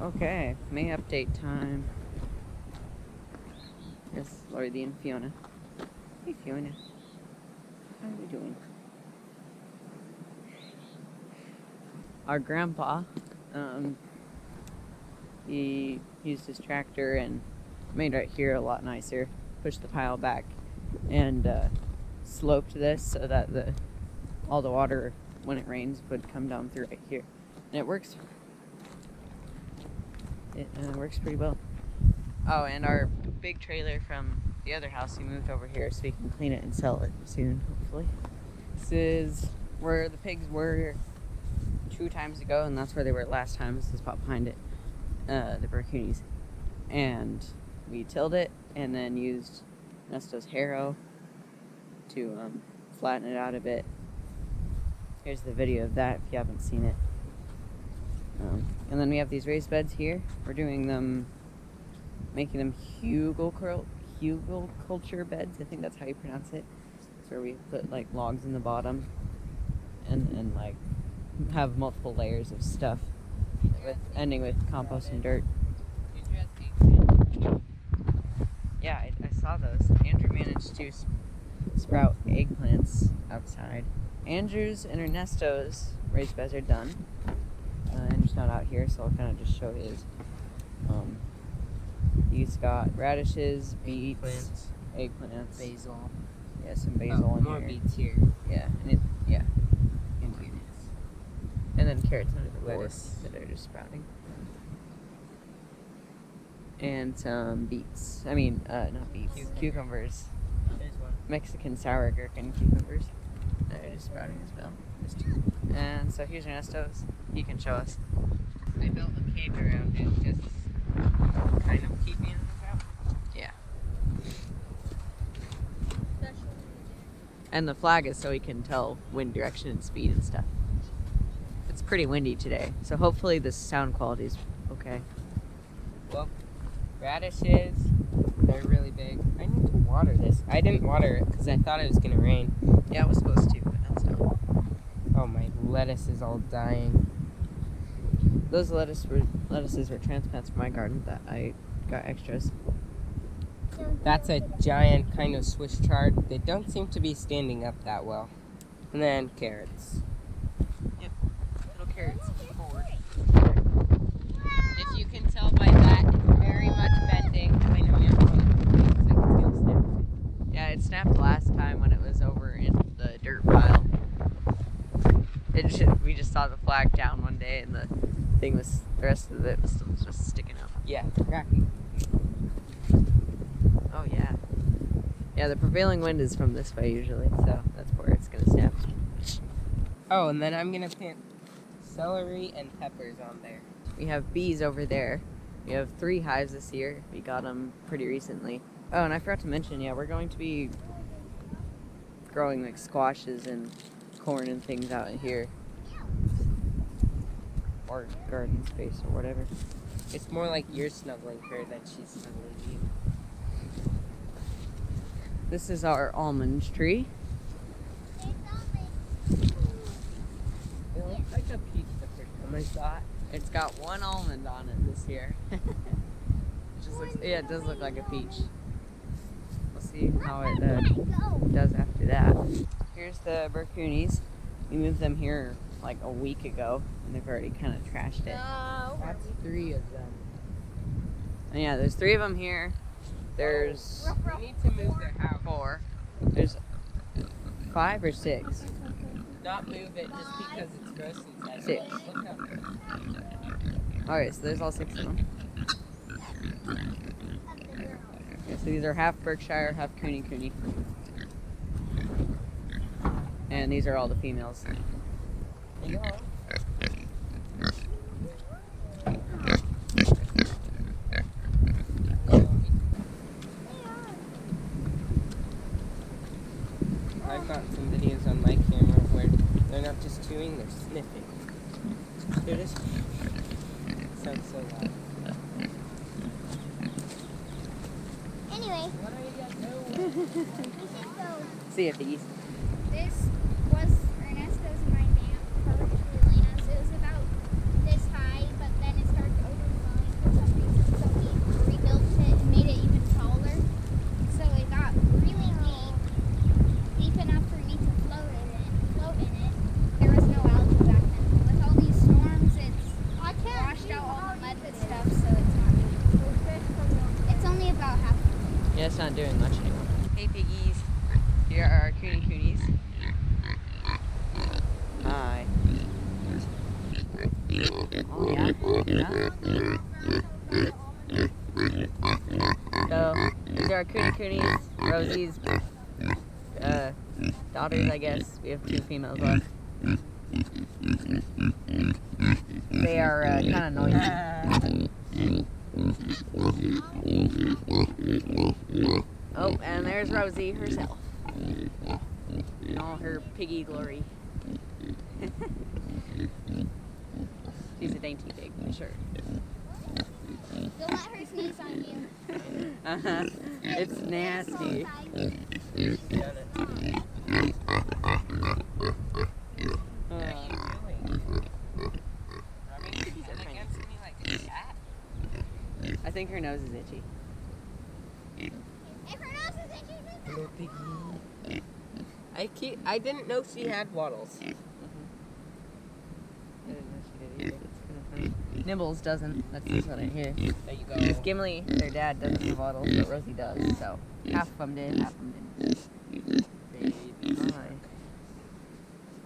Okay, May update time. Here's Lordy and Fiona. Hey Fiona, how are we doing? Our grandpa, he used his tractor and made right here a lot nicer. Pushed the pile back and sloped this so that all the water, when it rains, would come down through right here. And it works. It works pretty well. Oh, and our big trailer from the other house, we moved over here so we can clean it and sell it soon, hopefully. This is where the pigs were 2 times ago, and that's where they were last time. This is spot behind it, the Barracunis. And we tilled it and then used Nesto's harrow to flatten it out a bit. Here's the video of that if you haven't seen it. And then we have these raised beds here. We're doing them, making them hugelculture beds. I think that's how you pronounce it. It's where we put like logs in the bottom and like have multiple layers of stuff, ending with compost and dirt. Yeah, I saw those. Andrew managed to sprout eggplants outside. Andrew's and Ernesto's raised beds are done. Andrew's not out here, so I'll kind of just show his. He's got radishes, beets, eggplants, basil. Yeah, some basil in more here. beets here. Yeah, and then carrots under the lettuce that are just sprouting. And some beets. I mean, not beets. Cucumbers. There's one. Mexican sour gherkin cucumbers. They're just sprouting as well. And so here's Ernesto's. He can show us. I built a cage around it, just kind of keeping it out. Yeah. And the flag is so we can tell wind direction and speed and stuff. It's pretty windy today, so hopefully the sound quality is okay. Well, radishes, they're really big. I need to water this. I didn't water it because I thought it was going to rain. Yeah, it was supposed to, but now it's not. Oh, my lettuce is all dying. Those lettuces were transplants from my garden that I got extras. That's a giant kind of Swiss chard. They don't seem to be standing up that well. And then carrots. Yep, little carrots forward. If you can tell by that, it's very much bending. I know you're going to snap. Yeah, it snapped last time when it was over in the dirt pile. We just saw the flag down one day and the rest of it was still just sticking up. Yeah, it's cracking. Oh yeah. Yeah, the prevailing wind is from this way usually, so that's where it's gonna snap. Oh, and then I'm gonna plant celery and peppers on there. We have bees over there. We have 3 hives this year. We got them pretty recently. Oh, and I forgot to mention, yeah, we're going to be growing like squashes and corn and things out in here. Or garden space or whatever. It's more like you're snuggling her than she's snuggling you. This is our almond tree. It looks like a peach the first time I saw it. It's got 1 almond on it this year. It does look like a peach. We'll see how it does after that. Here's the Barracunis. We moved them here like a week ago, and they've already kind of trashed it. That's 3 of them. And yeah, there's 3 of them here. There's We need to move their house. 4. There's 5 or 6. Not move it just because it's gross inside. 6. Look up. Alright, so there's all 6 of them. Okay, so these are half Berkshire, half Cooney. And these are all the females. Yeah. I've got some videos on my camera where they're not just chewing, they're sniffing. They're just... It sounds so loud. Anyway, What are you guys doing? we should go. See if these. This was Ernesto's and my dam, Elena's. It was about this high, but then it started to overflow. Yeah, it's not doing much anymore. Hey piggies. Here are our coonies. Hi. Oh yeah? Yeah? So, these are our coonies. Rosie's daughters, I guess. We have 2 females left. They are kind of noisy. Oh, and there's Rosie herself. In all her piggy glory. She's a dainty pig, for sure. Don't let her sneeze on you. Uh-huh. It's nasty. She's done it. I think her nose is itchy. If her nose is itchy, Little piggy. I didn't know she had waddles. I didn't know she did either. It's kind of funny. Nibbles doesn't. That's what I hear. There you go. Gimli, their dad, doesn't have waddles, but Rosie does. So half of them did, half of them didn't.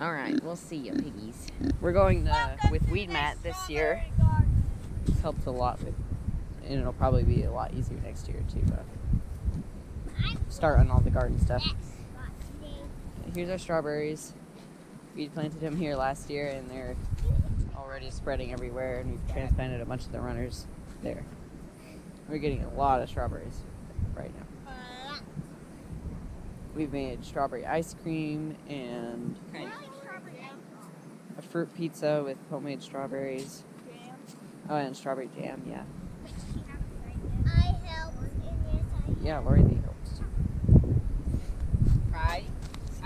All right, we'll see you, piggies. We're going with Weed Mat this year. This helps a lot with, and it'll probably be a lot easier next year too. Start on all the garden stuff. Here's our strawberries. We planted them here last year, and they're already spreading everywhere. And we've transplanted a bunch of the runners there. We're getting a lot of strawberries right now. We've made strawberry ice cream and a fruit pizza with homemade strawberries. Oh, and strawberry jam, yeah. I helped in this. Yeah, Lori Lee helps.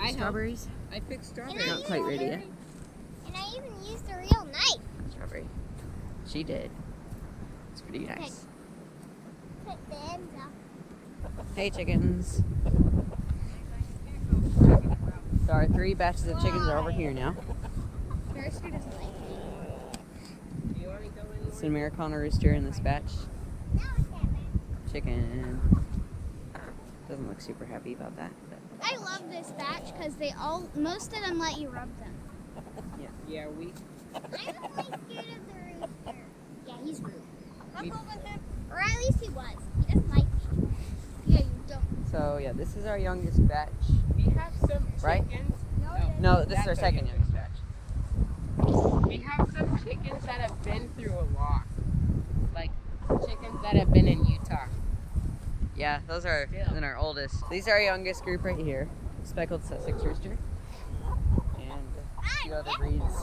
I Strawberries? I picked strawberries. Not quite ready yet. And I even used a real knife. Strawberry. She did. It's pretty nice. Put the ends up. Hey, chickens. So our 3 batches of chickens are over here now. Rooster doesn't like it. Do you want to go in? It's an Americana rooster in this batch. No, it's that bad. Chicken. Doesn't look super happy about that. But I love this batch because most of them let you rub them. Yeah, we. I'm only scared of the rooster. Yeah, he's rude. We- Or at least he was. He doesn't like me. Yeah, you don't. So yeah, this is our youngest batch. We have some Right? chickens. No, this is our That's second okay. youngest batch. We have some chickens that have been through a lot. Like chickens that have been in Utah. Yeah, those are then our oldest. These are our youngest group right here. Speckled Sussex rooster. And a few other breeds.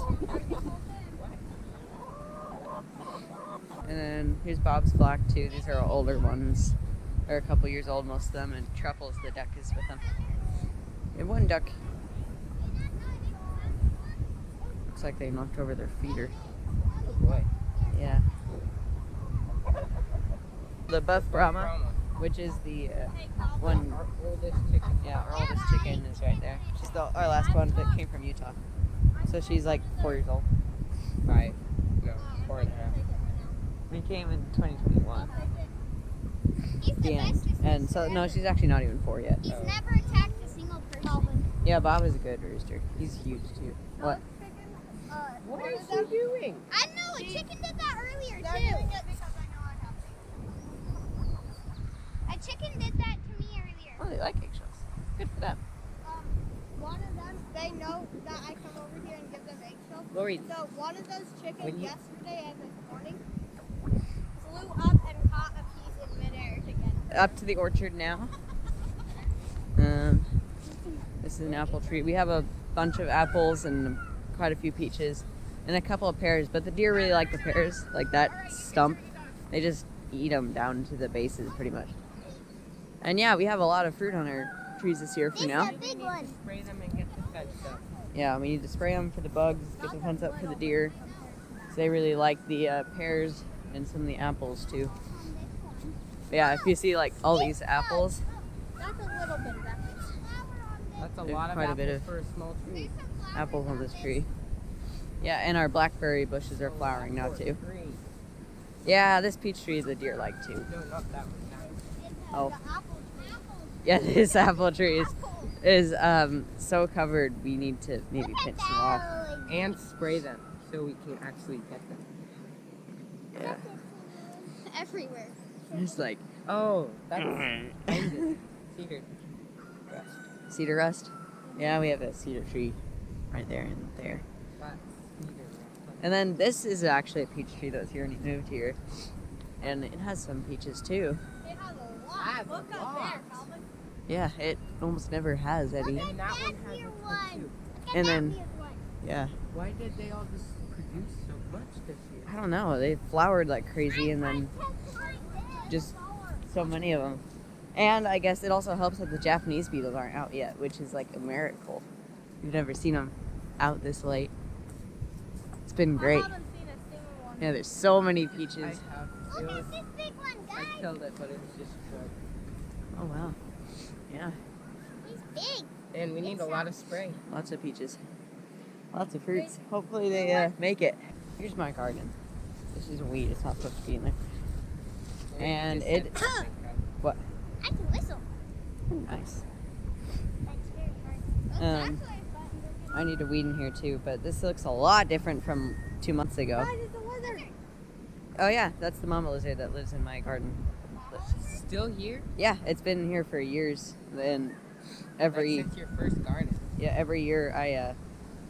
And then here's Bob's flock too. These are our older ones. They're a couple years old, most of them, and Truffles, the duck, is with them. We have one duck. Looks like they knocked over their feeder. Oh boy. Yeah. The buff Brahma, Brahma. which is the one. Our oldest chicken. Yeah, our oldest chicken is right there. She's our last one that came from Utah. So she's like 4 years old. 5. No, 4.5. We came in 2021. He's the The end. bestest And rooster so, no, ever. she's actually not even 4 yet. He's never attacked a single person. Yeah, Bob is a good rooster. He's huge too. What? What is he doing? I know, a chicken did that earlier They're too. doing it because I know I have to. A chicken did that to me earlier. Oh, they like eggshells. Good for them. One of them, they know that I come over here and give them eggshells. Lori, So one of those chickens When you- yesterday and this morning flew up and caught a piece in midair together. up to the orchard now. This is an apple tree. We have a bunch of apples and quite a few peaches and a couple of pears, but the deer really like the pears, like that stump. They just eat them down to the bases pretty much. And yeah, we have a lot of fruit on our trees this year for This now. is a big one. Spray them and get the fence up. Yeah, we need to spray them for the bugs, get the fence up for the deer. So they really like the pears and some of the apples too. But yeah, if you see like all these apples, That's a little bit of apples. That's a There's lot of quite a apples bit of- for a small tree. apples on this tree. Yeah, and our blackberry bushes are flowering now too. Green. Yeah, this peach tree the deer like too. No, not that one. Oh, The apple tree. Yeah, this apple tree is so covered. We need to maybe pinch them off. And spray them so we can actually get them. Yeah. Everywhere. It's like Oh, that's cedar rust. cedar rust. Yeah, we have a cedar tree right there and there. That's cedar rust. And then this is actually a peach tree that was here when he moved here. And it has some peaches too. It has a lot. Has Look a up lot. there, Calvin. Yeah, it almost never has any. And that one has a Here ton one. too. And then, yeah, Why did they all just produce so much this year? I don't know. They flowered like crazy and then just so many of them. And I guess it also helps that the Japanese beetles aren't out yet, which is like a miracle. You've never seen them out this late. It's been great. I haven't seen a single one. Yeah, there's so many I peaches. have. It Look was, at this big one, I guys. killed it, but it was just good. Oh wow. Yeah, He's big. And we need a lot of spray. lots of peaches. Lots of fruits. Hopefully they make it. Here's my garden. This is weed. It's not supposed to be in there. And Just it- said- What? I can whistle. Nice. That's very hard. Um, I need to weed in here too, but this looks a lot different from 2 months ago. Guys, it's a lizard. Oh yeah, that's the mama lizard that lives in my garden. Still here? Yeah, it's been here for years. And Like, since your first garden. every year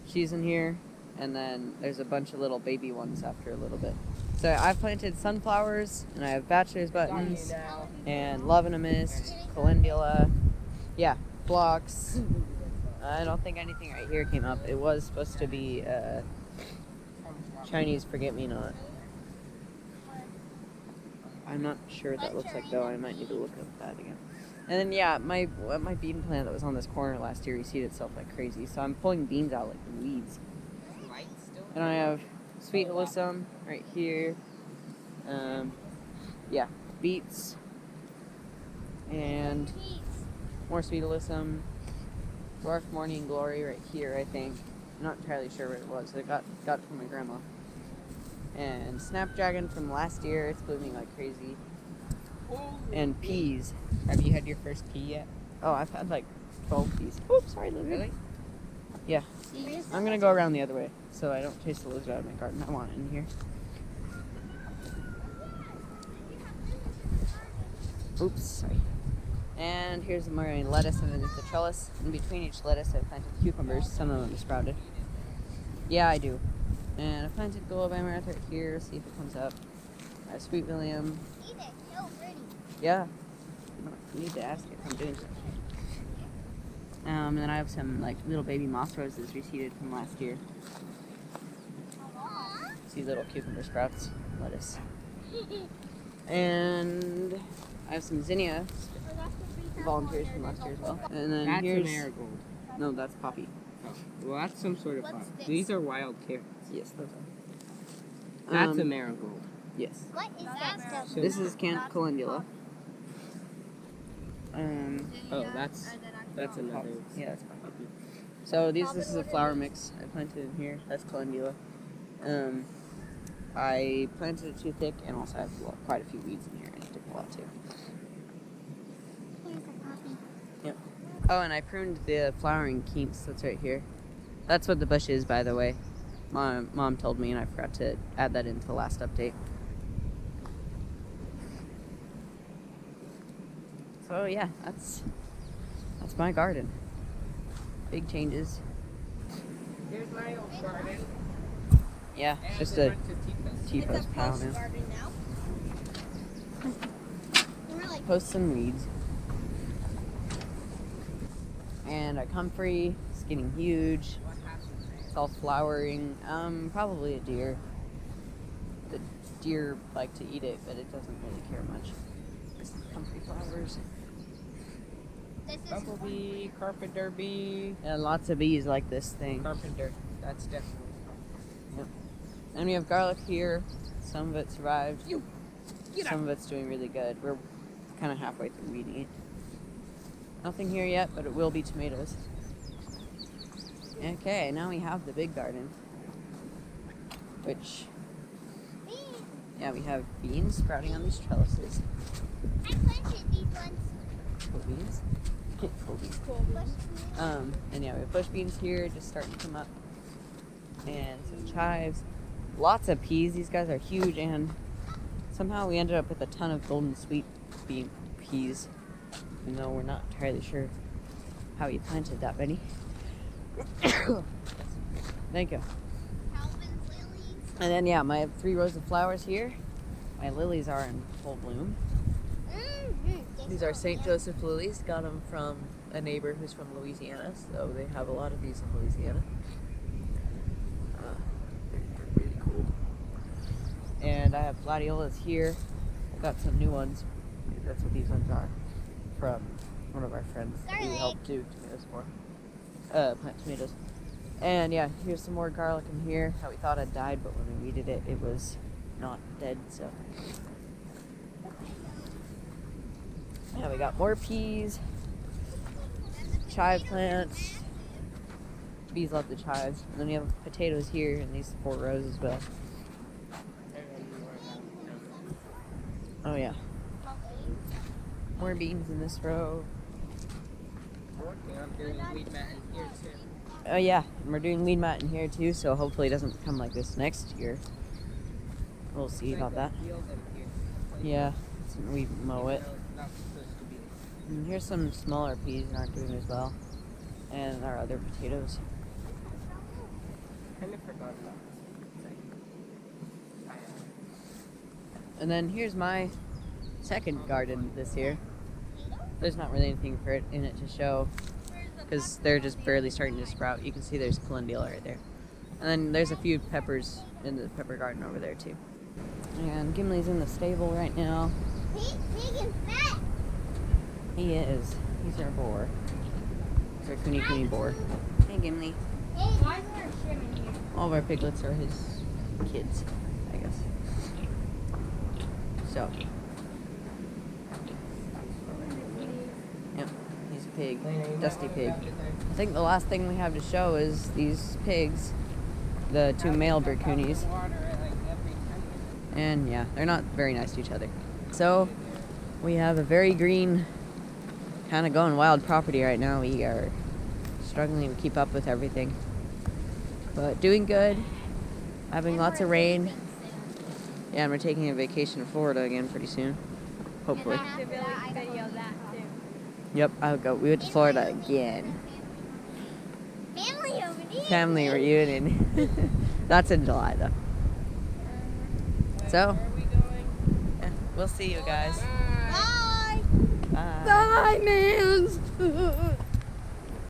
she's in here, and then there's a bunch of little baby ones after a little bit. So I've planted sunflowers, and I have bachelor's buttons, now. and lavender mist, calendula, blocks. I don't think anything right here came up. It was supposed to be Chinese forget-me-not. I'm not sure what that looks like though. I might need to look up that again. And then my bean plant that was on this corner last year reseeded itself like crazy. So I'm pulling beans out like weeds. Light still? And I have sweet alyssum right here. Beets and more sweet alyssum. Dwarf morning glory right here, I think. I'm not entirely sure what it was. I got it from my grandma. And snapdragon from last year. It's blooming like crazy. And peas. Have you had your first pea yet? Oh, I've had like 12 peas. Oops, sorry, lizard. Really? Yeah. I'm gonna go around the other way so I don't chase the lizard out of my garden. I want it in here. Oops, sorry. And here's my lettuce underneath the trellis. In between each lettuce, I planted cucumbers. Some of them are sprouted. Yeah, I do. And I planted gold amaranth right here. See if it comes up. I have sweet William. Eat it. So pretty. Yeah. You need to ask if I'm doing something. And then I have some like little baby moss roses reseeded from last year. Aw. See little cucumber sprouts, lettuce. And I have some zinnia volunteers from last year as well. And then That's a here's marigold. no, that's poppy. Oh, well, that's some sort of What's flower. this? These are wild carrots. Yes, those are. That's a marigold. Yes. What is that stuff? So- This is calendula. Oh, that's another. Yeah, that's poppy. So this is a flower mix I planted in here. That's calendula. I planted it too thick, and also I have quite a few weeds in here. I need to pull out too. Here's a poppy. Oh, and I pruned the flowering keeps. That's right here. That's what the bush is, by the way. My mom told me, and I forgot to add that into the last update. So yeah, that's my garden. Big changes. Here's my old garden. Yeah, And just we a went to Tito's. T-post It's a pile post now. garden now. We're like, Post some weeds. And our comfrey is getting huge. What happened there? It's all flowering. Probably a deer. The deer like to eat it, but it doesn't really care much. This is comfrey flowers. this is Bumblebee, carpenter bee, And lots of bees like this thing. carpenter. That's definitely. And we have garlic here. Some of it survived. Get Some of it's doing really good. We're kind of halfway through weeding it. Nothing here yet, but it will be tomatoes. Okay, now we have the big garden. Which, beans. yeah, we have beans sprouting on these trellises. I planted these ones. Cool beans. Cool beans. And yeah, we have bush beans here just starting to come up. And some chives. Lots of peas. These guys are huge, and somehow we ended up with a ton of golden sweet bean peas. Even though we're not entirely sure how we planted that many. Thank you. Calvin's lilies. And then yeah, I have 3 rows of flowers here. My lilies are in full bloom. These are St. Joseph lilies. Got them from a neighbor who's from Louisiana, so they have a lot of these in Louisiana. They're really cool. And I have gladiolas here. I got some new ones. That's what these ones are. From one of our friends that we helped do tomatoes for. Plant tomatoes. And yeah, here's some more garlic in here that we thought had died, but when we weeded it, it was not dead, so. Yeah, we got more peas, chive plants. Bees love the chives. And then we have potatoes here in these 4 rows as well. Oh yeah. More beans in this row. I'm doing weed mat in here too. Oh yeah, and we're doing weed mat in here too, so hopefully it doesn't become like this next year. We'll see about that. Yeah, we mow it. And here's some smaller peas that aren't doing as well. And our other potatoes. Kind of forgot about And then here's my second garden this year. There's not really anything for it in it to show because they're just barely starting to sprout. You can see there's calendula right there. And then there's a few peppers in the pepper garden over there too. And Gimli's in the stable right now. He's big and fat. He is. He's our boar. He's our Kuni boar. Hey Gimli. Why is there a shim in here? All of our piglets are his kids, I guess. So. Yep, he's a pig. Dusty pig. I think the last thing we have to show is these pigs. The 2 male Berkunis. And yeah, they're not very nice to each other. So, we have a very green, kind of going wild property right now. We are struggling to keep up with everything. But doing good. Having lots of rain. Yeah, and we're taking a vacation to Florida again pretty soon. Hopefully. Video that too. Yep, I'll go. We went to Florida again. Family over there. Family reunion. That's in July though. So, yeah, we'll see you guys. Bye. Bye. Bye, man.